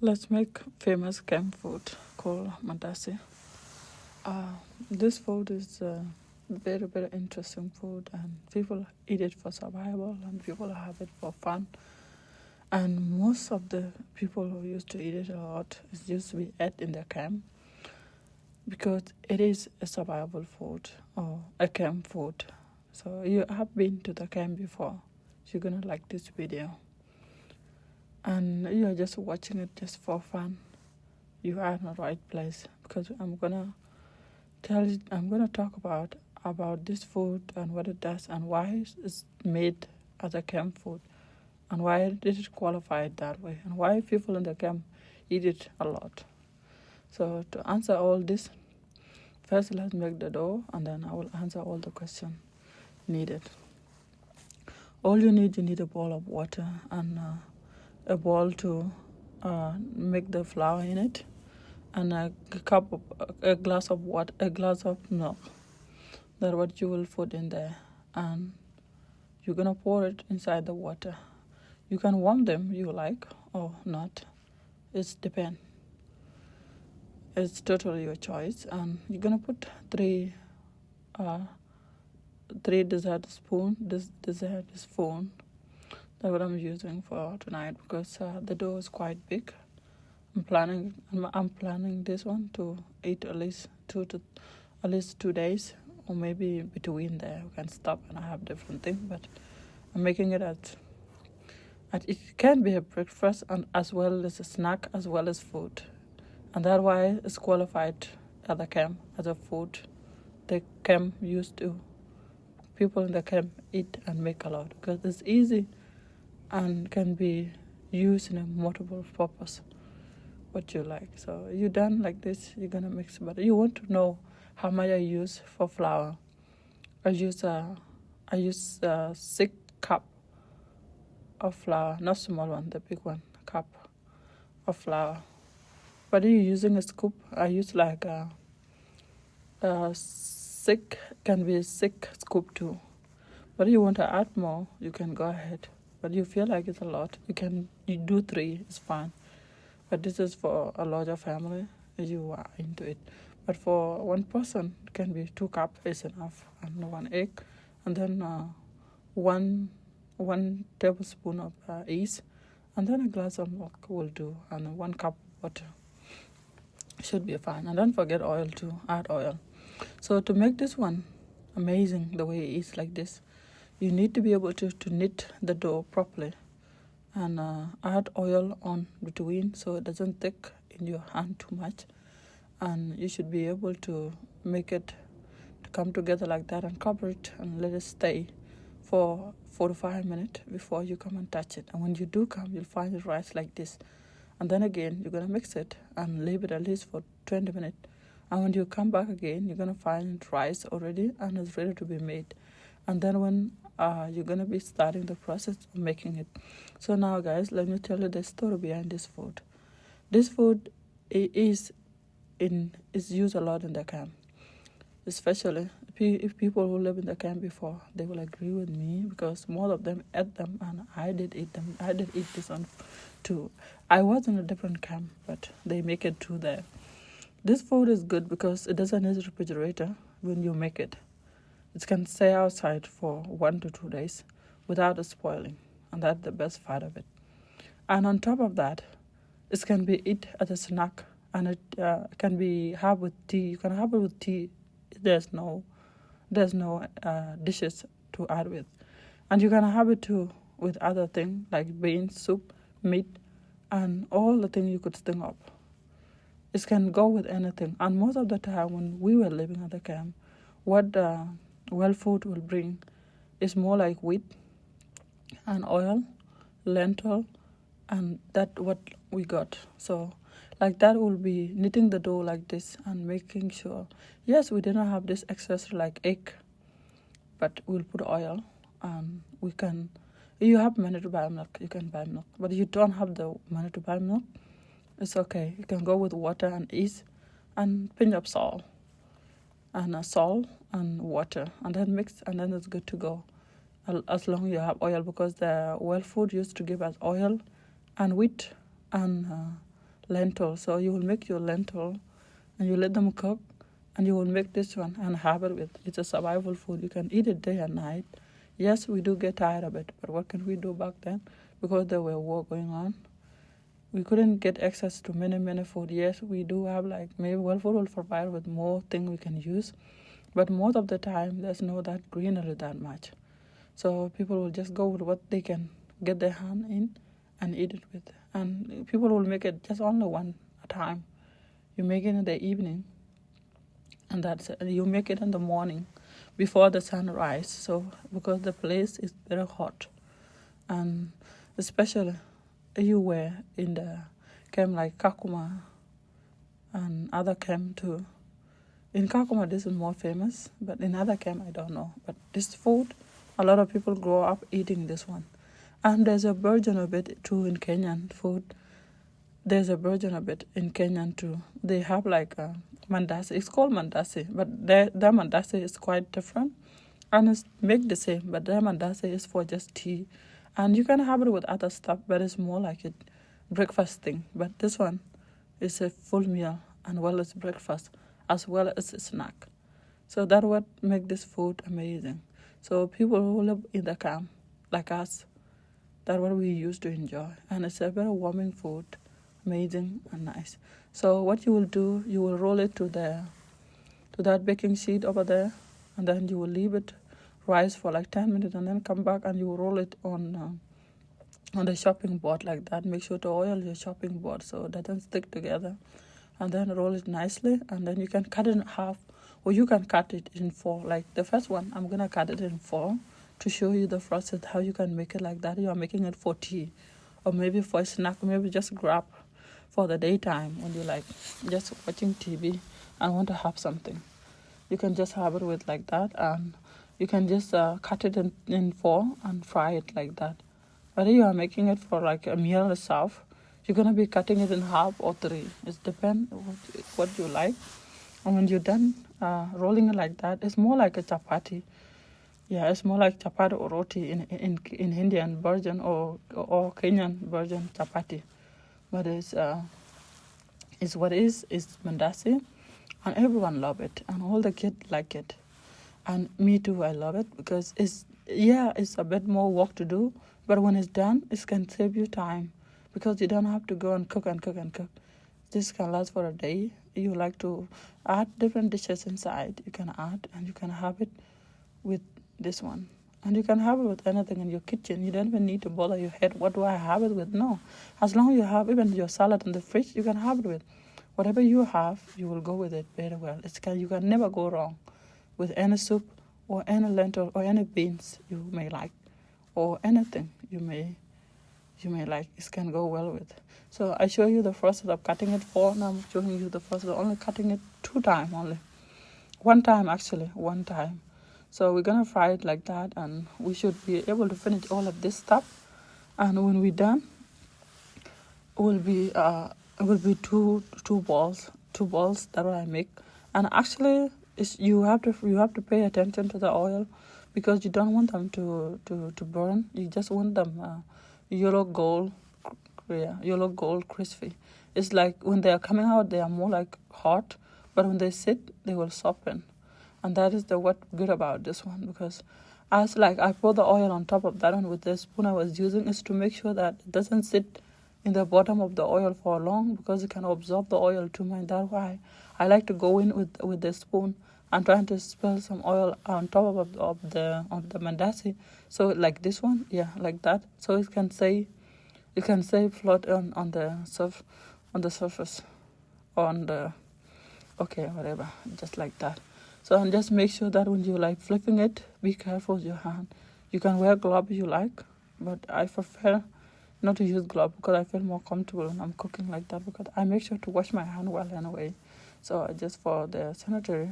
Let's make famous camp food called mandasi. This food is very, very interesting food, and people eat it for survival, and people have it for fun. And most of the people who used to eat it a lot, it used to be ate in the camp because it is a survival food or a camp food. So you have been to the camp before, you're gonna like this video. And you are just watching it just for fun. You are in the right place because I'm gonna talk about this food and what it does and why it's made as a camp food and why did it qualify it that way and why people in the camp eat it a lot. So to answer all this, first let's make the dough and then I will answer all the questions needed. All you need a bowl of water and a bowl to make the flour in it, and a glass of water, a glass of milk. That's what you will put in there, and you're gonna pour it inside the water. You can warm them you like or not. It depends. It's totally your choice. And you're gonna put three dessert spoon. This dessert spoon. That's what I'm using for tonight because the dough is quite big. I'm planning this one to eat at least 2 days, or maybe between there we can stop and I have different things. But I'm making it at it can be a breakfast and as well as a snack as well as food, and that's why it's qualified at the camp as a food. The camp used to people in the camp eat and make a lot because it's easy and can be used in a multiple purpose. What you like. So you done like this, you're gonna mix it. But you want to know how much I use for flour. I use 6 cup of flour, not small one, the big one, cup of flour. But if you're using a scoop, I use like a 6, can be 6 scoop too. But if you want to add more, you can go ahead. But you feel like it's a lot, you do 3, it's fine. But this is for a larger family, you are into it. But for one person, it can be 2 cups is enough, and 1 egg, and then one tablespoon of yeast, and then a glass of milk will do, and 1 cup of water. Should be fine. And don't forget oil too, add oil. So to make this one amazing the way it is like this, you need to be able to knit the dough properly. And add oil on between so it doesn't stick in your hand too much. And you should be able to make it to come together like that and cover it and let it stay for 45 minutes before you come and touch it. And when you do come, you'll find it rise like this. And then again, you're going to mix it and leave it at least for 20 minutes. And when you come back again, you're going to find it rise already and it's ready to be made. And then when you're going to be starting the process of making it. So now, guys, let me tell you the story behind this food. This food is used a lot in the camp, especially if people who live in the camp before, they will agree with me because most of them ate them and I did eat them. I did eat this one too. I was in a different camp, but they make it too there. This food is good because it doesn't need a refrigerator when you make it. It can stay outside for 1 to 2 days without it spoiling, and that's the best part of it. And on top of that, it can be eaten as a snack, and it can be had with tea. You can have it with tea. There's no dishes to add with, and you can have it too with other things like beans, soup, meat, and all the things you could think of. It can go with anything. And most of the time when we were living at the camp, what food will bring is more like wheat and oil, lentil, and that what we got. So like that will be knitting the dough like this and making sure, yes, we didn't have this excess like egg, but we'll put oil and we can, if you have money to buy milk, you can buy milk. But if you don't have the money to buy milk, it's okay. You can go with water and yeast and pinch of salt and water, and then mix, and then it's good to go. As long as you have oil, because the well food used to give us oil and wheat and lentils. So you will make your lentil and you let them cook, and you will make this one and have it with. It's a survival food. You can eat it day and night. Yes, we do get tired of it, but what can we do back then? Because there were war going on, we couldn't get access to many food. Yes, we do have like maybe well food will provide with more things we can use, but most of the time there's no that greenery that much. So people will just go with what they can get their hand in and eat it with. And people will make it just only one a time. You make it in the evening, and that's it. You make it in the morning before the sunrise. So because the place is very hot, and especially you were in the camp like Kakuma and other camp too. In Kakuma, this is more famous, but in other camp, I don't know. But this food, a lot of people grow up eating this one. And there's a version of it too in Kenyan food. There's a version of it in Kenyan too. They have like a mandasi. It's called mandasi, but their mandasi is quite different. And it's make the same, but their mandasi is for just tea. And you can have it with other stuff, but it's more like a breakfast thing. But this one is a full meal and well as breakfast as well as a snack. So that's what makes this food amazing. So people who live in the camp, like us, that's what we used to enjoy. And it's a very warming food, amazing and nice. So what you will do, you will roll it to that baking sheet over there, and then you will leave it rise for like 10 minutes, and then come back and you roll it on the chopping board like that. Make sure to oil your chopping board so it doesn't stick together, and then roll it nicely, and then you can cut it in half, or you can cut it in four. Like the first one, I'm gonna cut it in four to show you the process how you can make it like that. You are making it for tea, or maybe for a snack, maybe just grab for the daytime when you like just watching TV and want to have something. You can just have it with like that, and you can just cut it in four and fry it like that. Whether you are making it for like a meal itself, you're going to be cutting it in half or three. It depends what you like. And when you're done rolling it like that, it's more like a chapati. Yeah, it's more like chapati or roti in Indian version or Kenyan version chapati. But it's what is mandasi, and everyone love it, and all the kids like it. And me too, I love it because it's a bit more work to do, but when it's done, it can save you time because you don't have to go and cook. This can last for a day. You like to add different dishes inside, you can add, and you can have it with this one. And you can have it with anything in your kitchen. You don't even need to bother your head, what do I have it with? No. As long as you have even your salad in the fridge, you can have it with. Whatever you have, you will go with it very well. You can never go wrong with any soup or any lentil or any beans you may like, or anything you may like. It can go well with. So I show you the process of cutting it four. Now I'm showing you the process of only cutting it one time. So we're gonna fry it like that, and we should be able to finish all of this stuff. And when we're done, it will be two balls that I make. And actually, you have to pay attention to the oil because you don't want them to burn. You just want them yellow gold crispy. It's like when they are coming out, they are more like hot, but when they sit, they will soften. And that is what good about this one, because I pour the oil on top of that one with the spoon I was using is to make sure that it doesn't sit in the bottom of the oil for long, because it can absorb the oil too much. That's why I like to go in with the spoon and trying to spill some oil on top of the mandasi. So like this one, yeah, like that. So it can stay float on the surface, whatever, just like that. So and just make sure that when you like flipping it, be careful with your hand. You can wear gloves if you like, but I prefer not to use gloves because I feel more comfortable when I'm cooking like that, because I make sure to wash my hand well anyway. So just for the sanitary,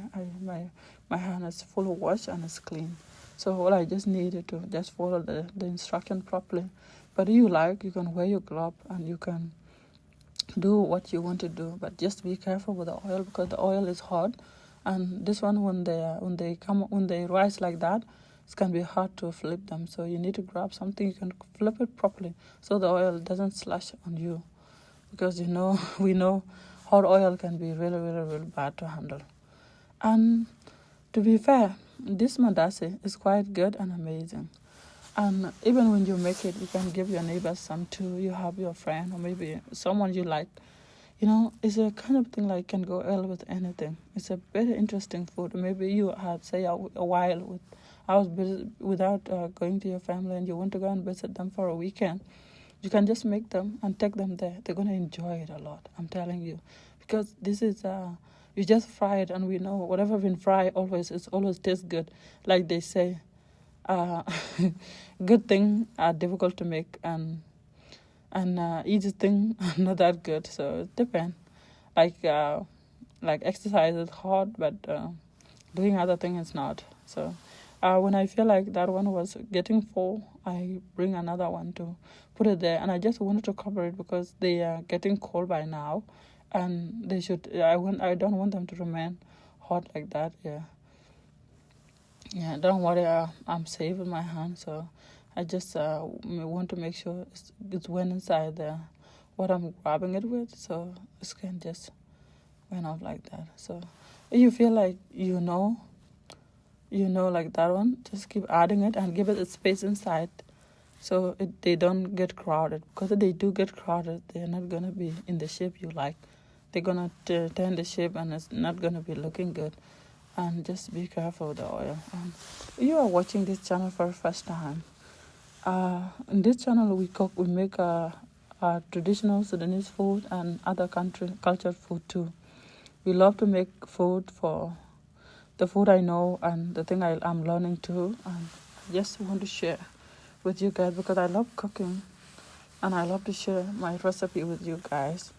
my hand is full of wash and it's clean. So all I just needed to just follow the instruction properly. But if you like, you can wear your glove and you can do what you want to do, but just be careful with the oil because the oil is hot. And this one, when they rise like that, it can be hard to flip them. So you need to grab something you can flip it properly so the oil doesn't splash on you. because we know hot oil can be really, really, really bad to handle. And to be fair, this mandasi is quite good and amazing. And even when you make it, you can give your neighbors some too. You have your friend or maybe someone you like. It's a kind of thing like can go well with anything. It's a very interesting food. Maybe you had, say, a while I was busy without going to your family and you want to go and visit them for a weekend. You can just make them and take them there. They're going to enjoy it a lot, I'm telling you. Because this is, you just fry it, and we know whatever been fried it always tastes good. Like they say, uh, good things are difficult to make, and easy things are not that good. So it depends. Like exercise is hard, but doing other things is not. So when I feel like that one was getting full, I bring another one to put it there, and I just wanted to cover it because they are getting cold by now, and they should. I don't want them to remain hot like that. Yeah. Don't worry. I'm safe in my hand, so I just want to make sure it's went inside what I'm grabbing it with, so it can just went out like that. So if you feel like like that one, just keep adding it and give it a space inside so they don't get crowded. Because if they do get crowded, they're not going to be in the shape you like. They're going to turn the shape and it's not going to be looking good. And just be careful with the oil. If you are watching this channel for the first time, in this channel we make traditional Sudanese food and other cultured food too. We love to make food for the food I know and the thing I'm learning too, and I just want to share with you guys because I love cooking and I love to share my recipe with you guys.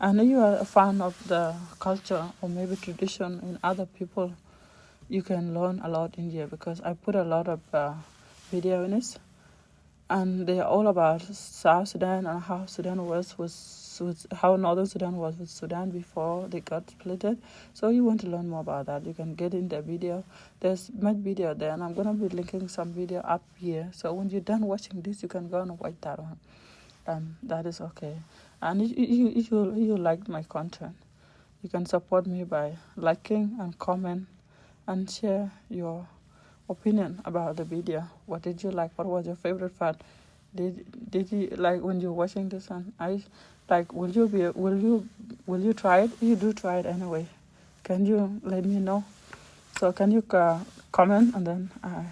And if you are a fan of the culture or maybe tradition in other people, you can learn a lot in here because I put a lot of video in it, and they are all about South Sudan and how Sudan was how Northern Sudan was with Sudan before they got splitted. So you want to learn more about that, you can get in the video. There's much video there, and I'm going to be linking some video up here. So when you're done watching this, you can go and watch that one. And that is okay. And if you like my content, you can support me by liking and comment and share your opinion about the video. What did you like? What was your favorite part? Did you like when you're watching this one? Will you try it? You do try it anyway. Can you let me know? So can you comment, and then I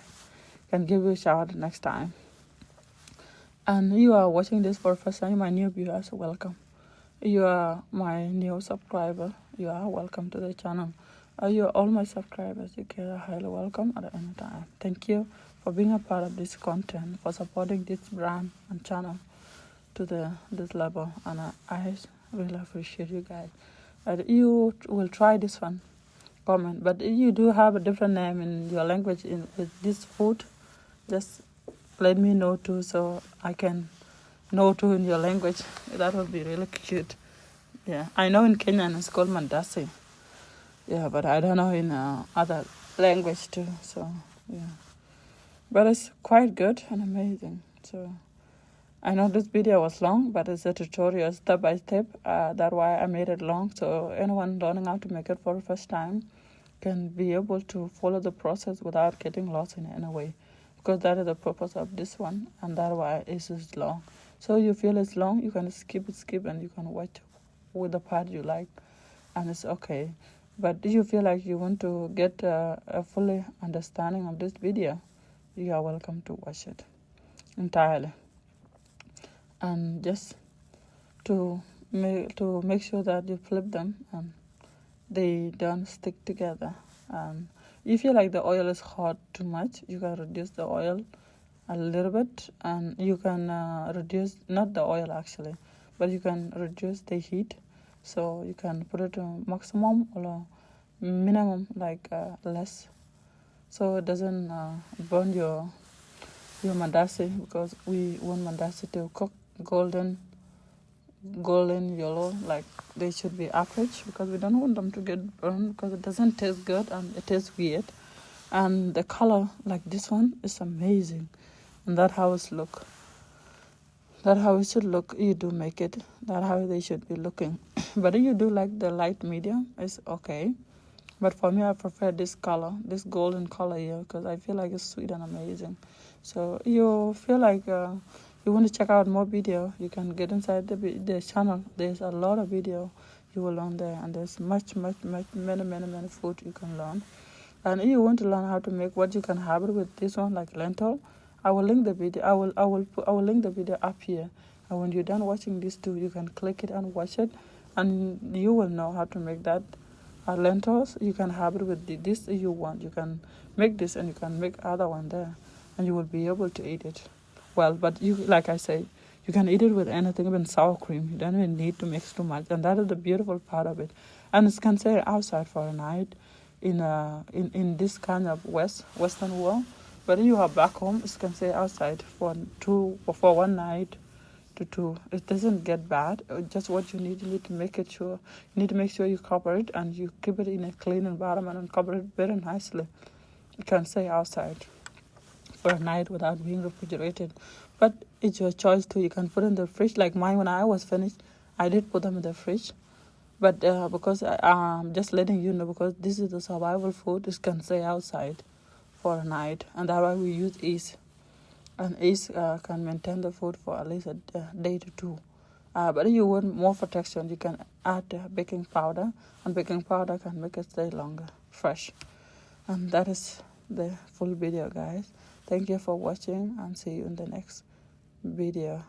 can give you a shout next time. And you are watching this for the first time, my new viewers, welcome. You are my new subscriber, you are welcome to the channel. You are all my subscribers, you are highly welcome at any time. Thank you for being a part of this content, for supporting this brand and channel to this level, and I really appreciate you guys. You will try this one, comment. But if you do have a different name in your language with this food, just let me know too, so I can know too in your language. That would be really cute. Yeah, I know in Kenyan it's called mandasi. Yeah, but I don't know in other language too. So yeah, but it's quite good and amazing. So I know this video was long, but it's a tutorial step by step. That's why I made it long, so anyone learning how to make it for the first time can be able to follow the process without getting lost in any way. Because that is the purpose of this one, and that's why it's long. So you feel it's long, you can skip, and you can watch with the part you like, and it's okay. But if you feel like you want to get a fully understanding of this video, you are welcome to watch it entirely. And just to make sure that you flip them and they don't stick together. And if you feel like the oil is hot too much, you can reduce the oil a little bit, and you can reduce, not the oil actually, but you can reduce the heat. So you can put it to maximum or minimum, like less, so it doesn't burn your mandasi, because we want mandasi to cook golden yellow, like they should be average, because we don't want them to get burned, because it doesn't taste good and it tastes weird. And the color like this one is amazing, and that how it look. That's how it should look. You do make it. That's how they should be looking. But if you do like the light medium, it's okay. But for me, I prefer this color, this golden color here, because I feel like it's sweet and amazing. So you feel like you want to check out more video, you can get inside the channel. There's a lot of video you will learn there, and there's much, many food you can learn. And if you want to learn how to make what you can have it with this one, like lentil, I will link the video. I will link the video up here. And when you're done watching this too, you can click it and watch it, and you will know how to make that. Lentils, you can have it with this if you want. You can make this and you can make other one there, and you will be able to eat it. Well, but you, like I say, you can eat it with anything, even sour cream. You don't even need to mix too much, and that is the beautiful part of it. And it can stay outside for a night in this kind of Western world. But if you are back home, it can stay outside for 1 night to 2. It doesn't get bad. Just what you need to make it sure. You need to make sure you cover it and you keep it in a clean environment and cover it very nicely. It can stay outside for a night without being refrigerated. But it's your choice too. You can put it in the fridge. Like mine, when I was finished, I did put them in the fridge. But because I'm just letting you know, because this is the survival food, it can stay outside for a night, and that's why we use yeast. And yeast can maintain the food for at least a day to 2. But if you want more protection, you can add baking powder, and baking powder can make it stay longer, fresh. And that is the full video, guys. Thank you for watching, and see you in the next video.